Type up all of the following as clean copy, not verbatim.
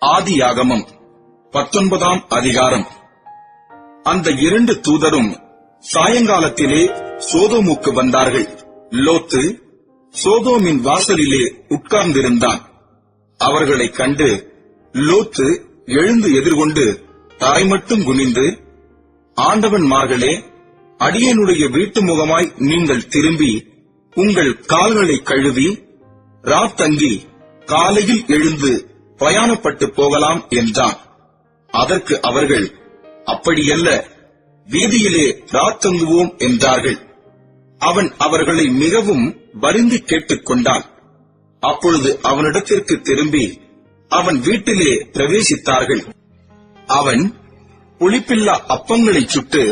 ஆதியாகமம் 19ஆம் அதிகாரம். அந்த 2 தூதரும் சாயங்காலத்திலே சோதோமுக்கு வந்தார்கள். லோத்து சோதோமின் வாசலிலே உட்கார்ந்திருந்தான். அவர்களைக் கண்டு லோத்து எழுந்து எதிர்கொண்டு தரை மட்டும் குனிந்து, ஆண்டவன்மார்களே, அடியனுடைய வீட்டு முகமாய் நீங்கள் திரும்பி உங்கள் கால்களை கழுவி ராத்தங்கி காலையில் எழுந்து பிரயாணப்பட்டு போகலாம் என்றான். அதற்கு அவர்கள், அப்படியல்ல, வீதியிலே ராத்தங்குவோம் என்றார்கள். அவன் அவர்களை மிகவும் வருந்தி கேட்டுக் கொண்டான். அப்பொழுது அவனிடத்திற்கு திரும்பி அவன் வீட்டிலே பிரவேசித்தார்கள். அவன் புளிப்பில்லா அப்பங்களைச் சுட்டு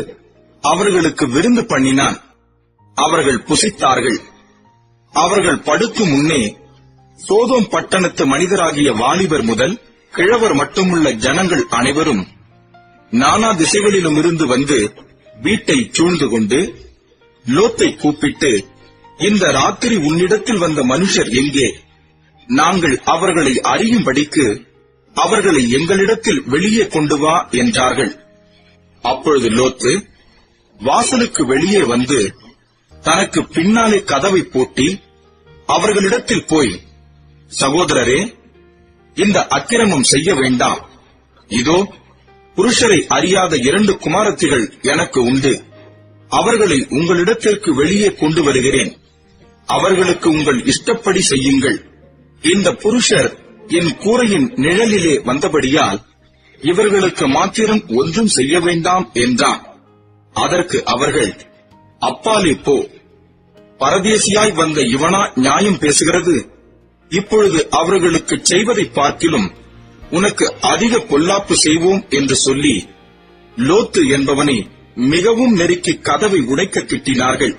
அவர்களுக்கு விருந்து பண்ணினான். அவர்கள் புசித்தார்கள். அவர்கள் படுக்கும் முன்னே சோதோம் பட்டணத்து மனிதராகிய வாலிபர் முதல் கிழவர் மட்டுமுள்ள ஜனங்கள் அனைவரும் நானா திசைகளிலும் இருந்து வந்து வீட்டை சூழ்ந்து கொண்டு லோத்தை கூப்பிட்டு, இந்த ராத்திரி உன்னிடத்தில் வந்த மனுஷர் எங்கே? நாங்கள் அவர்களை அறியும்படிக்கு அவர்களை எங்களிடத்தில் வெளியே கொண்டு வா என்றார்கள். அப்பொழுது லோத்து வாசலுக்கு வெளியே வந்து தனக்கு பின்னாலே கதவை பூட்டி அவர்களிடத்தில் போய், சகோதரரே, இந்த அக்கிரமம் செய்ய வேண்டாம். இதோ, புருஷரை அறியாத 2 குமாரத்திகள் எனக்கு உண்டு. அவர்களை உங்களிடத்திற்கு வெளியே கொண்டு வருகிறேன். அவர்களுக்கு உங்கள் இஷ்டப்படி செய்யுங்கள். இந்த புருஷர் என் கூரையின் நிழலிலே வந்தபடியால் இவர்களுக்கு மாத்திரம் ஒன்றும் செய்ய வேண்டாம் என்றான். அதற்கு அவர்கள், அப்பாலே போ, பரதேசியாய் வந்த இவனா நியாயம் பேசுகிறது? இப்பொழுது அவர்களுக்கு செய்வதை பார்க்கிலும் உனக்கு அதிக பொல்லாப்பு செய்வோம் என்று சொல்லி லோத்து என்பவனை மிகவும் நெருக்கி கதவை உடைக்க கிட்டினார்கள்.